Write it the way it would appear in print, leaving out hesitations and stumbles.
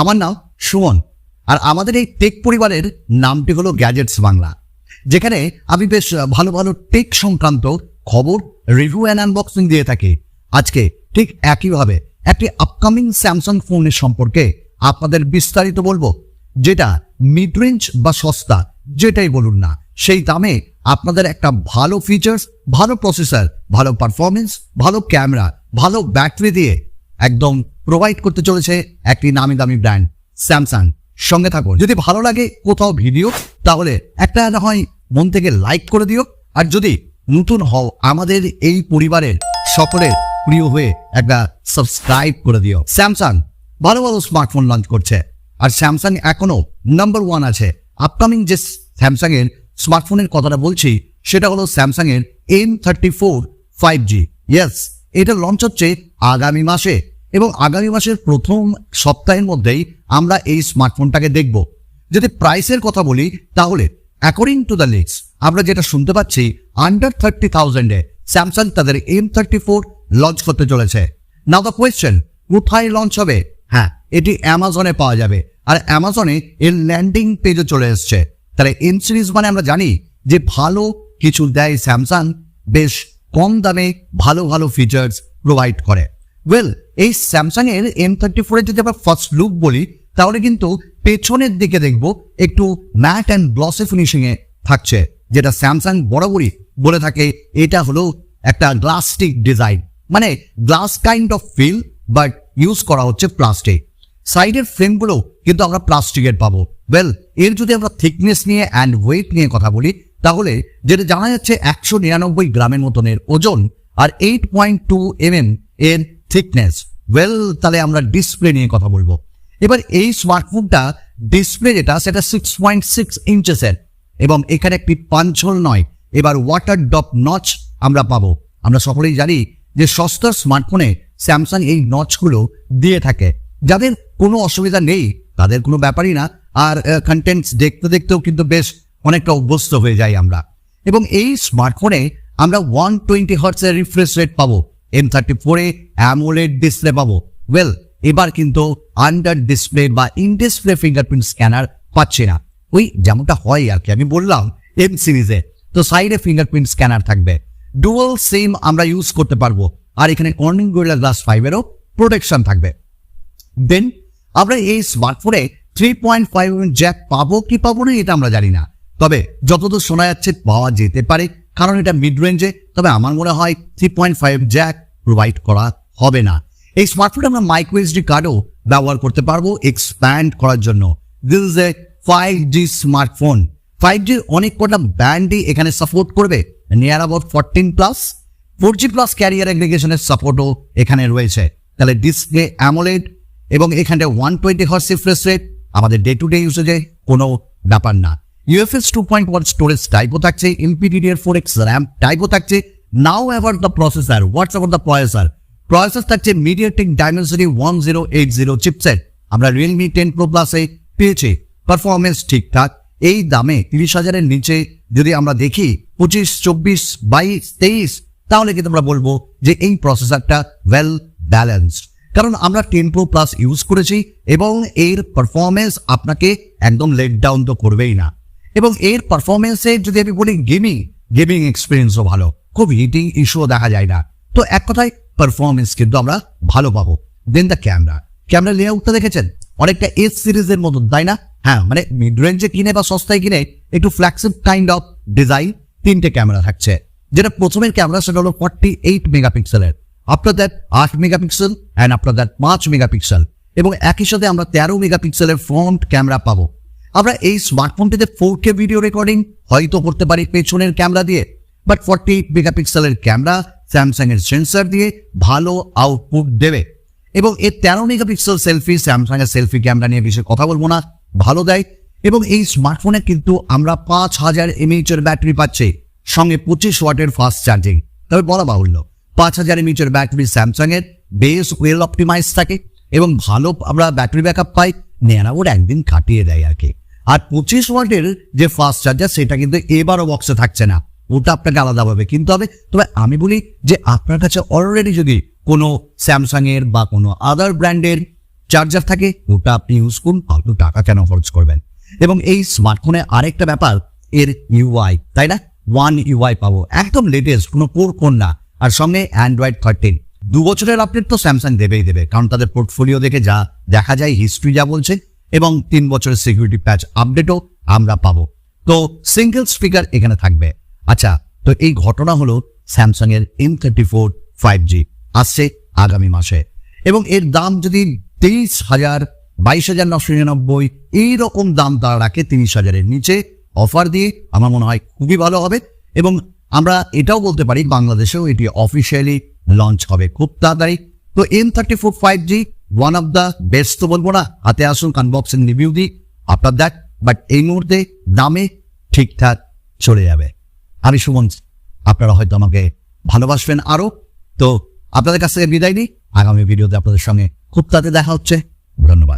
আমার নাম সুমন, আর আমাদের এই টেক পরিবারের নামটি হলো গ্যাজেটস বাংলা, যেখানে আমি বেশ ভালো ভালো টেক সংক্রান্ত খবর, রিভিউ অ্যান্ড আনবক্সিং দিয়ে থাকি। আজকে ঠিক একইভাবে একটি আপকামিং স্যামসাং ফোনের সম্পর্কে আপনাদের বিস্তারিত বলবো, যেটা মিড রেঞ্জ বা সস্তা যেটাই বলুন না, সেই দামে আপনাদের একটা ভালো ফিচার্স, ভালো প্রসেসর, ভালো পারফরমেন্স, ভালো ক্যামেরা, ভালো ব্যাটারি দিয়ে একদম প্রোভাইড করতে চলেছে একটি নামি দামি ব্র্যান্ড স্যামসাং। সঙ্গে থাকুন। যদি ভালো লাগে কোথাও ভিডিও, তাহলে একটা না হয় মন থেকে লাইক করে দিও, আর যদি নতুন হও আমাদের এই পরিবারের সকলের প্রিয় হয়ে একটা সাবস্ক্রাইব করে দিও। স্যামসাং ভালো ভালো স্মার্টফোন লঞ্চ করছে, আর স্যামসাং এখনো নাম্বার 1 আছে। আপকামিং যে স্যামসাং এর স্মার্টফোনের কথাটা বলছি, সেটা হলো স্যামসাং এর M34 5G। ইয়েস, এটা লঞ্চ হচ্ছে আগামী মাসে, এবং আগামী মাসের প্রথম সপ্তাহের মধ্যেই আমরা এই স্মার্টফোনটাকে দেখব। যদি প্রাইসের কথা বলি, তাহলে অ্যাকর্ডিং টু দ্য লিস্ট আমরা যেটা শুনতে পাচ্ছি, আন্ডার 30,000-এ স্যামসাং তাদের M34 লঞ্চ করতে চলেছে। নাও দ্য কোয়েশ্চেন, কোথায় লঞ্চ হবে? হ্যাঁ, এটি অ্যামাজনে পাওয়া যাবে, আর অ্যামাজনে এর ল্যান্ডিং পেজও চলে এসছে। তাহলে এম সিরিজ মানে আমরা জানি যে ভালো কিছু দেয় স্যামসাং, বেশ কম দামে ভালো ভালো ফিচার্স প্রোভাইড করে। ওয়েল, এই স্যামসাং এর M34 এর যদি আমরা ফার্স্ট লুক বলি, তাহলে কিন্তু পেছনের দিকে দেখব একটু ম্যাট অ্যান্ড গ্লসি ফিনিশিং এ থাকছে, যেটা স্যামসাং বরাবরই বলে থাকে এটা হলো একটা গ্লাস্টিক ডিজাইন, মানে glass kind of feel, but use করা হচ্ছে প্লাস্টিক। সাইডের ফ্রেমগুলো কিন্তু আমরা প্লাস্টিকের পাবো। ওয়েল, এর যদি আমরা থিকনেস নিয়ে অ্যান্ড ওয়েট নিয়ে কথা বলি, তাহলে যেটা জানা যাচ্ছে 199 গ্রামের মতনের ওজন, আর 8.2 mm এর থিকনেস। ওয়েল, তাহলে আমরা ডিসপ্লে নিয়ে কথা বলবো। এবার এই স্মার্টফোনটা ডিসপ্লে যেটা, সেটা 6.6 ইঞ্চেসের, এবং এখানে একটি পাঞ্চ হোল নয়, এবার ওয়াটার ড্রপ নচ আমরা পাবো। আমরা সকলেই জানি যে সস্তার স্মার্টফোনে স্যামসাং এই নচগুলো দিয়ে থাকে। যাদের কোনো অসুবিধা নেই তাদের কোনো ব্যাপারই না, আর কন্টেন্টস দেখতে দেখতেও কিন্তু বেশ অনেকটা অভ্যস্ত হয়ে যাই আমরা। এবং এই স্মার্টফোনে আমরা 120 হার্টজের রিফ্রেশ রেট পাবো, M34-এ অ্যামোলেড ডিসপ্লে পাবো। ওয়েল, এবার কিন্তু আন্ডার ডিসপ্লে বা ইন ডিসপ্লে ফিঙ্গারপ্রিন্ট স্ক্যানার পাচ্ছি না, ওই যেমনটা হয় আর কি, আমি বললাম এম সিরিজে। তো সাইডে ফিঙ্গারপ্রিন্ট স্ক্যানার থাকবে, ডুয়াল সিম আমরা ইউজ করতে পারবো, আর এখানে কর্নিং গরিলা গ্লাস 5-এরও প্রোটেকশন থাকবে। দেন আমরা এই স্মার্টফোনে 3.5 mm জ্যাক পাবো কি পাবো না এটা আমরা জানি না, তবে যতদূর শোনা যাচ্ছে পাওয়া যেতে পারে, কারণ এটা মিড রেঞ্জে। তবে আমার মনে হয় 3.5 জ্যাক প্রোভাইড করা হবে না। এই স্মার্টফোনে আমরা মাইক্রো এসডি কার্ডও ব্যবহার করতে পারবো এক্সপ্যান্ড করার জন্য। This is a 5G smartphone. 5G অনেক কটা ব্যান্ডই এখানে সাপোর্ট করবে, নিয়ার অ্যাবাউট 14+। 4G+ ক্যারিয়ার অ্যাগ্রিগেশনের সাপোর্টও এখানে রয়েছে। তাহলে ডিসপ্লে অ্যামোলেড, এবং এখানে 120 হার্টজ রিফ্রেশ রেট, আমাদের ডে টু ডে ইউজেজে কোনো ব্যাপার না। UFS 2.1 স্টোরেজ টাইপও থাকছে, LPDDR4X র্যাম টাইপও থাকছে। Now about the processor, what's about the processor থাকছে MediaTek Dimensity 1080 চিপসেট, আমরা Realme 10 Pro Plus-এ পেয়েছি। পারফরমেন্স ঠিকঠাক। এই দামে 30,000-এর নিচে যদি আমরা দেখি 25, 24, 22, 23, তাহলে কিন্তু আমরা বলবো যে এই প্রসেসরটা ওয়েল ব্যালেন্সড, কারণ আমরা 10 Pro Plus ইউজ করেছি, এবং এর পারফরমেন্স আপনাকে একদম লেট ডাউন তো করবেই না। এবং এর পারফরমেন্সে যদি আমি বলি গেমিং এক্সপিরিয়েন্সও ভালো, খুব হিটিং ইস্যুও দেখা যায় না। তো এক কথায় পারফরমেন্স কিন্তু আমরা ভালো পাবো। দেন দ্য ক্যামেরা লেআউটটা দেখেছেন, অনেকটা এস সিরিজের মতন, তাই না? হ্যাঁ, মানে মিড রেঞ্জে কিনে বা সস্তায় কিনে একটু ফ্ল্যাগশিপ কাইন্ড অফ ডিজাইন। 3টে ক্যামেরা থাকছে, যেটা প্রথমের ক্যামেরা সেটা হলো 48 মেগাপিক্সেলের, after that 8 megapixel, and after that 5 megapixel, এবং একই সাথে আমরা 13 মেগাপিক্সেলের ফ্রন্ট ক্যামেরা পাবো। আমরা এই স্মার্টফোনটিতে 4K ভিডিও রেকর্ডিং হয়তো করতে পারি পেছনের ক্যামেরা দিয়ে, বাট 48 মেগাপিক্সেলের ক্যামেরা স্যামসাং এর সেন্সর দিয়ে ভালো আউটপুট দেবে। এবং এর 13 মেগাপিক্সেল সেলফি, স্যামসাং এর সেলফি ক্যামেরা নিয়ে বেশি কথা বলবো না, ভালো দেয়। এবং এই স্মার্টফোনে কিন্তু আমরা 5000 mAh এর ব্যাটারি পাচ্ছি, সঙ্গে 25 ওয়াটের ফাস্ট চার্জিং। তবে বলা বাহুল্য, 5000 mAh এর ব্যাটারি স্যামসাং এর বেস ওয়েল অপটিমাইজ থাকে, এবং ভালো আমরা ব্যাটারি ব্যাকআপ পাই, নেয়ার একদিন কাটিয়ে দেয় আর কি। আর 25 ওয়াটের যে ফাস্ট চার্জার, সেটা কিন্তু এবারও বক্সে থাকছে না, ওটা আপনাকে আলাদাভাবে কিনতে হবে। তবে আমি বলি যে আপনার কাছে অলরেডি যদি কোনো স্যামসাং এর বা কোনো আদার ব্র্যান্ডের চার্জার থাকে, ওটা আপনি ইউজ করুন, ফালতু টাকা কেন খরচ করবেন। এবং এই স্মার্টফোনে আরেকটা ব্যাপার, এর ইউআই, তাই না, ওয়ান ইউআই পাবো, একদম লেটেস্ট, কোনো কোন না। আর সঙ্গে অ্যান্ড্রয়েড 13, 2 বছরের আপডেট তো স্যামসাং দেবেই দেবে, কারণ তাদের পোর্টফোলিও দেখে যা দেখা যায়, হিস্ট্রি যা বলছে। এবং 3 বছরের সিকিউরিটি প্যাচ আপডেটও আমরা পাবো। তো সিঙ্গেল স্পিকার এখানে থাকবে। আচ্ছা, তো এই ঘটনা হলো স্যামসাং এর M34 5G আসছে আগামী মাসে, এবং এর দাম যদি 23,000, 22,999 এইরকম দাম তারা রাখে, 30,000-এর নিচে অফার দিয়ে আমার মনে হয় খুবই ভালো হবে। এবং আমরা এটাও বলতে পারি বাংলাদেশেও এটি অফিসিয়ালি লঞ্চ হবে খুব তাড়াতাড়ি। তো M34 5G one of the best তো বলবো না, হাতে আসুন, আনবক্সিং রিভিউ দিই আপনার দেখ, বাট এই মুহূর্তে দামে ঠিকঠাক চলে যাবে। আমি সুমন, আপনারা হয়তো আমাকে ভালোবাসবেন আরো। তো আপনাদের কাছ থেকে বিদায় নিই, আগামী ভিডিওতে আপনাদের সঙ্গে খুব তাড়াতাড়ি দেখা হচ্ছে। ধন্যবাদ।